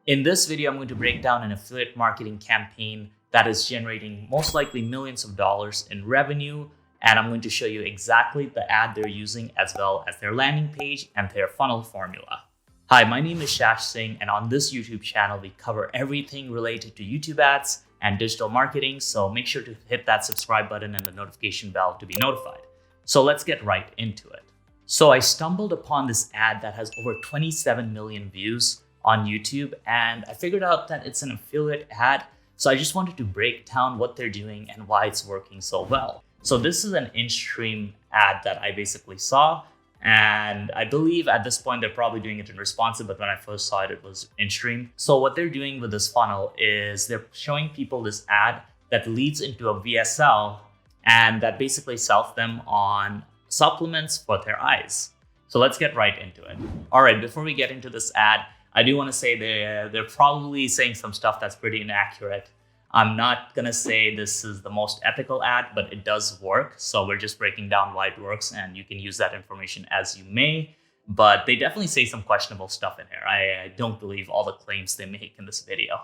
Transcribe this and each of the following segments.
In this video, I'm going to break down an affiliate marketing campaign that is generating most likely millions of dollars in revenue. And I'm going to show you exactly the ad they're using as well as their landing page and their funnel formula. Hi, my name is Shash Singh, and on this YouTube channel, we cover everything related to YouTube ads and digital marketing. So make sure to hit that subscribe button and the notification bell to be notified. So let's get right into it. So I stumbled upon this ad that has over 27 million views on YouTube, and I figured out that it's an affiliate ad. So I just wanted to break down what they're doing and why it's working so well. So this is an in-stream ad that I basically saw. And I believe at this point, they're probably doing it in responsive, but when I first saw it, it was in-stream. So what they're doing with this funnel is they're showing people this ad that leads into a VSL and that basically sells them on supplements for their eyes. So let's get right into it. All right, before we get into this ad, I do want to say they're probably saying some stuff that's pretty inaccurate. I'm not going to say this is the most ethical ad, but it does work. So we're just breaking down why it works, and you can use that information as you may. But they definitely say some questionable stuff in here. I don't believe all the claims they make in this video.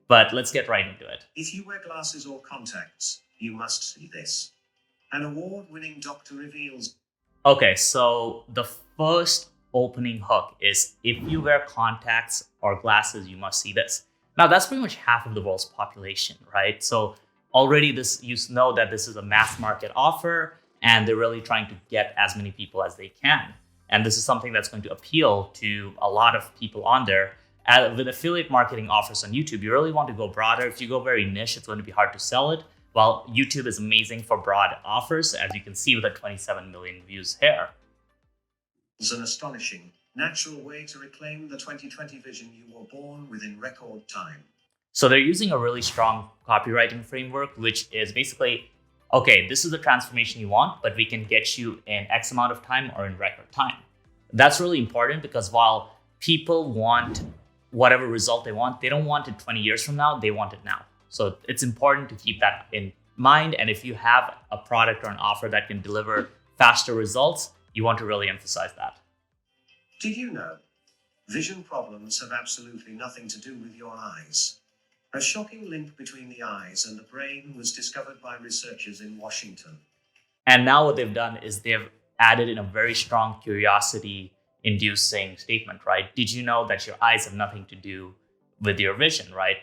But let's get right into it. If you wear glasses or contacts, you must see this. An award-winning doctor reveals... Okay, so the first opening hook is, if you wear contacts or glasses, you must see this. Now, that's pretty much half of the world's population, right? So already you know that this is a mass market offer, and they're really trying to get as many people as they can. And this is something that's going to appeal to a lot of people on there. With affiliate marketing offers on YouTube, you really want to go broader. If you go very niche, it's going to be hard to sell it. While YouTube is amazing for broad offers, as you can see with the 27 million views here. It's an astonishing, natural way to reclaim the 2020 vision you were born with in record time. So they're using a really strong copywriting framework, which is basically, okay, this is the transformation you want, but we can get you in X amount of time or in record time. That's really important because while people want whatever result they want, they don't want it 20 years from now, they want it now. So it's important to keep that in mind. And if you have a product or an offer that can deliver faster results, you want to really emphasize that. Did you know? Vision problems have absolutely nothing to do with your eyes. A shocking link between the eyes and the brain was discovered by researchers in Washington. And now what they've done is they've added in a very strong curiosity-inducing statement, right? Did you know that your eyes have nothing to do with your vision, right?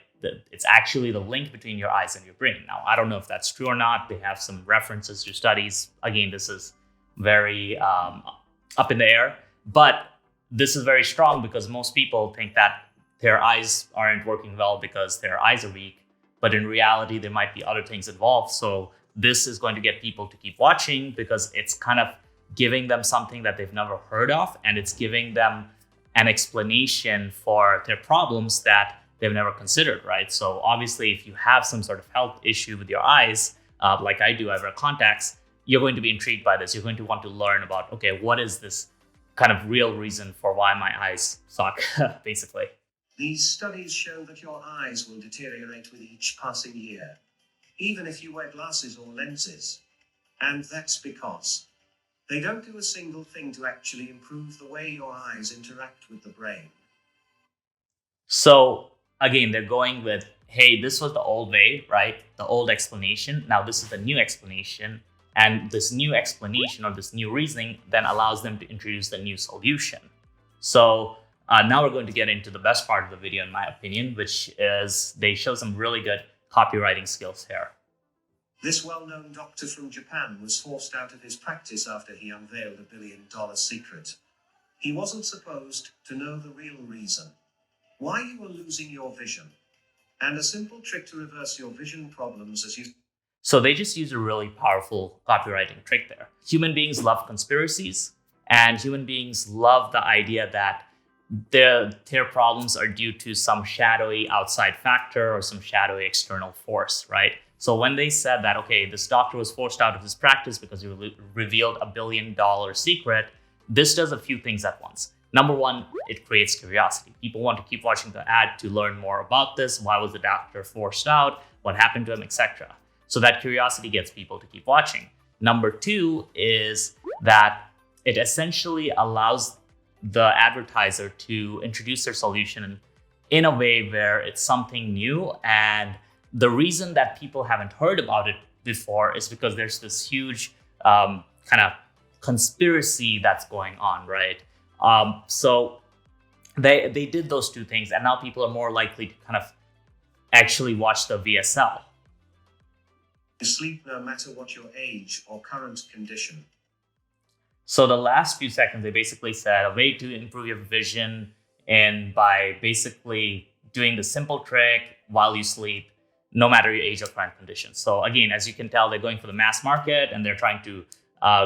It's actually the link between your eyes and your brain. Now, I don't know if that's true or not. They have some references to studies. Again, this is very up in the air, but this is very strong because most people think that their eyes aren't working well because their eyes are weak, but in reality, there might be other things involved. So this is going to get people to keep watching because it's kind of giving them something that they've never heard of, and it's giving them an explanation for their problems that they've never considered, right? So obviously, if you have some sort of health issue with your eyes, like I do, I wear contacts, you're going to be intrigued by this. You're going to want to learn about, okay, what is this kind of real reason for why my eyes suck, basically. These studies show that your eyes will deteriorate with each passing year, even if you wear glasses or lenses. And that's because they don't do a single thing to actually improve the way your eyes interact with the brain. So again, they're going with, hey, this was the old way, right? The old explanation. Now this is the new explanation. And this new explanation or this new reasoning then allows them to introduce the new solution. So now we're going to get into the best part of the video, in my opinion, which is they show some really good copywriting skills here. This well-known doctor from Japan was forced out of his practice after he unveiled a $1 billion secret. He wasn't supposed to know the real reason why you were losing your vision, and a simple trick to reverse your vision problems as you... So they just use a really powerful copywriting trick there. Human beings love conspiracies, and human beings love the idea that their problems are due to some shadowy outside factor or some shadowy external force, right? So when they said that, okay, this doctor was forced out of his practice because he revealed a $1 billion secret, this does a few things at once. Number one, it creates curiosity. People want to keep watching the ad to learn more about this. Why was the doctor forced out? What happened to him, etc. So that curiosity gets people to keep watching. Number two is that it essentially allows the advertiser to introduce their solution in a way where it's something new. And the reason that people haven't heard about it before is because there's this huge kind of conspiracy that's going on, right? So they did those two things, and now people are more likely to kind of actually watch the VSL. Sleep no matter what your age or current condition. So the last few seconds, they basically said a way to improve your vision and by basically doing the simple trick while you sleep, no matter your age or current conditions. So again, as you can tell, they're going for the mass market and they're trying to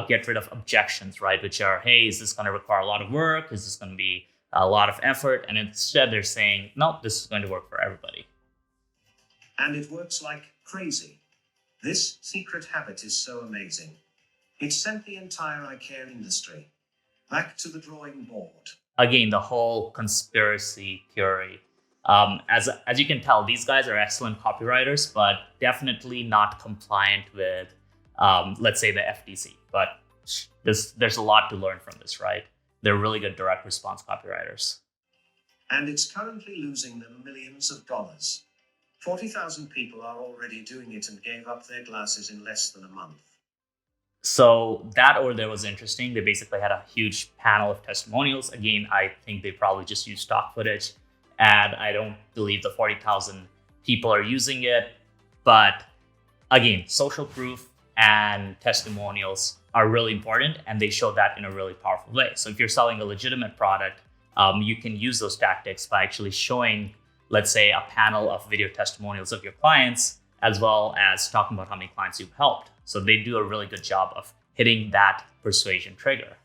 get rid of objections, right? Which are, hey, is this going to require a lot of work? Is this going to be a lot of effort? And instead they're saying, no, this is going to work for everybody. And it works like crazy. This secret habit is so amazing. It sent the entire eye care industry back to the drawing board. Again, the whole conspiracy theory. As you can tell, these guys are excellent copywriters, but definitely not compliant with, let's say, the FTC. But there's a lot to learn from this, right? They're really good direct response copywriters. And it's currently losing them millions of dollars. 40,000 people are already doing it and gave up their glasses in less than a month. So that over there was interesting. They basically had a huge panel of testimonials. Again, I think they probably just used stock footage, and I don't believe the 40,000 people are using it. But again, social proof and testimonials are really important, and they show that in a really powerful way. So if you're selling a legitimate product, you can use those tactics by actually showing, let's say, a panel of video testimonials of your clients, as well as talking about how many clients you've helped. So they do a really good job of hitting that persuasion trigger.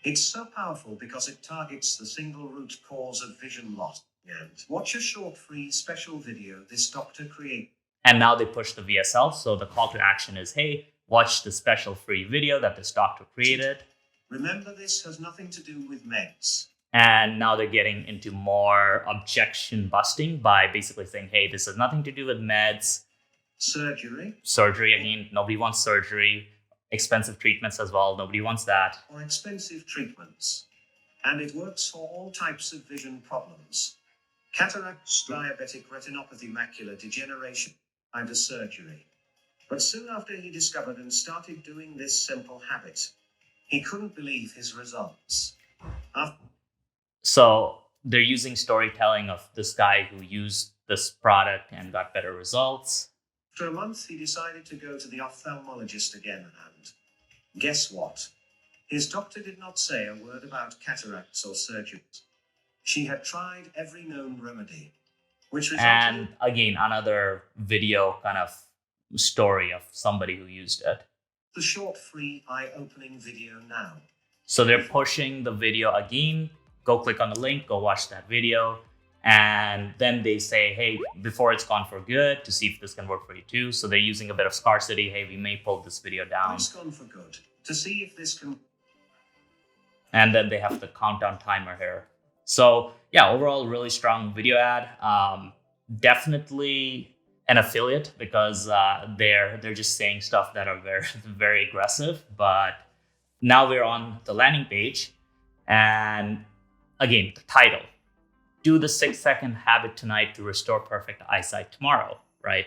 It's so powerful because it targets the single root cause of vision loss. And watch a short free special video this doctor created. And now they push the VSL. So the call to action is, hey, watch the special free video that this doctor created. Remember, this has nothing to do with meds. And now they're getting into more objection busting by basically saying, hey, this has nothing to do with meds. Surgery, again, nobody wants surgery. Expensive treatments as well, nobody wants that. Or expensive treatments. And it works for all types of vision problems. Cataracts, diabetic retinopathy, macular degeneration, either surgery. But soon after he discovered and started doing this simple habit, he couldn't believe his results. So they're using storytelling of this guy who used this product and got better results. After a month, he decided to go to the ophthalmologist again, and guess what? His doctor did not say a word about cataracts or surgery. She had tried every known remedy, which resulted. And again, another video kind of story of somebody who used it. The short, free, eye-opening video now. So they're pushing the video again. Go click on the link, go watch that video. And then they say, hey, before it's gone for good, to see if this can work for you too. So they're using a bit of scarcity. Hey, we may pull this video down. It's gone for good, to see if this can. And then they have the countdown timer here. So yeah, overall, really strong video ad. Definitely an affiliate because they're just saying stuff that are very, very aggressive. But now we're on the landing page. And again, the title. Do the 6-second habit tonight to restore perfect eyesight tomorrow, right?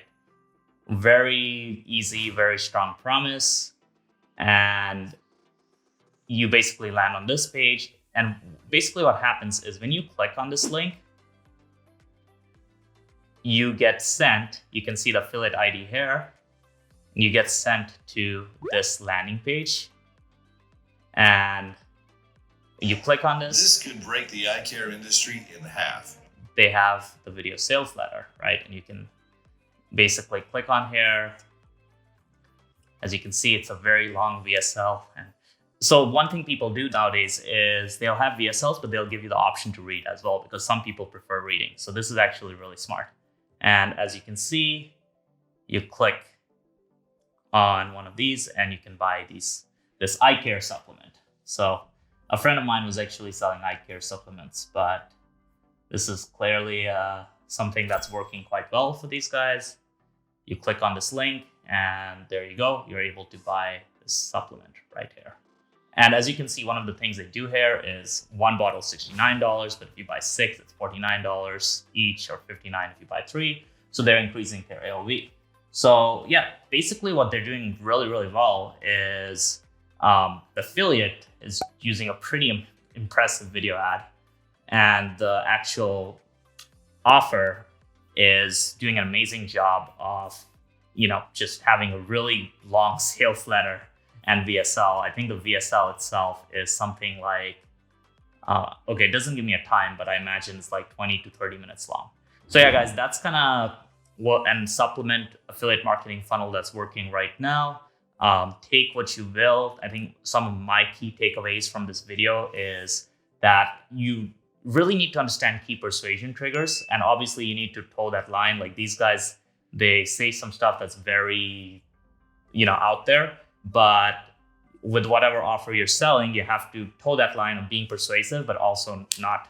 Very easy, very strong promise. And you basically land on this page. And basically what happens is when you click on this link, you get sent, you can see the affiliate ID here. You get sent to this landing page. And you click on this. This could break the eye care industry in half. They have the video sales letter, right? And you can basically click on here. As you can see, it's a very long VSL. And so one thing people do nowadays is they'll have VSLs, but they'll give you the option to read as well because some people prefer reading. So this is actually really smart. And as you can see, you click on one of these and you can buy this eye care supplement. So a friend of mine was actually selling eye care supplements, but this is clearly something that's working quite well for these guys. You click on this link and there you go. You're able to buy this supplement right here. And as you can see, one of the things they do here is one bottle $69, but if you buy 6, it's $49 each, or $59 if you buy 3. So they're increasing their AOV. So yeah, basically what they're doing really, really well is the affiliate is using a pretty impressive video ad, and the actual offer is doing an amazing job of, just having a really long sales letter and VSL. I think the VSL itself is something like, okay, it doesn't give me a time, but I imagine it's like 20 to 30 minutes long. So yeah, guys, that's kind of what, and supplement affiliate marketing funnel that's working right now. Take what you will. I think some of my key takeaways from this video is that you really need to understand key persuasion triggers. And obviously you need to toe that line. Like these guys, they say some stuff that's very, out there, but with whatever offer you're selling, you have to toe that line of being persuasive, but also not,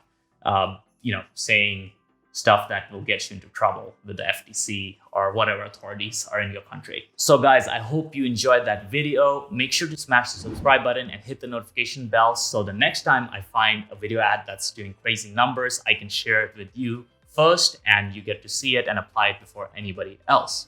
saying stuff that will get you into trouble with the FTC or whatever authorities are in your country. So guys, I hope you enjoyed that video. Make sure to smash the subscribe button and hit the notification bell so the next time I find a video ad that's doing crazy numbers, I can share it with you first and you get to see it and apply it before anybody else.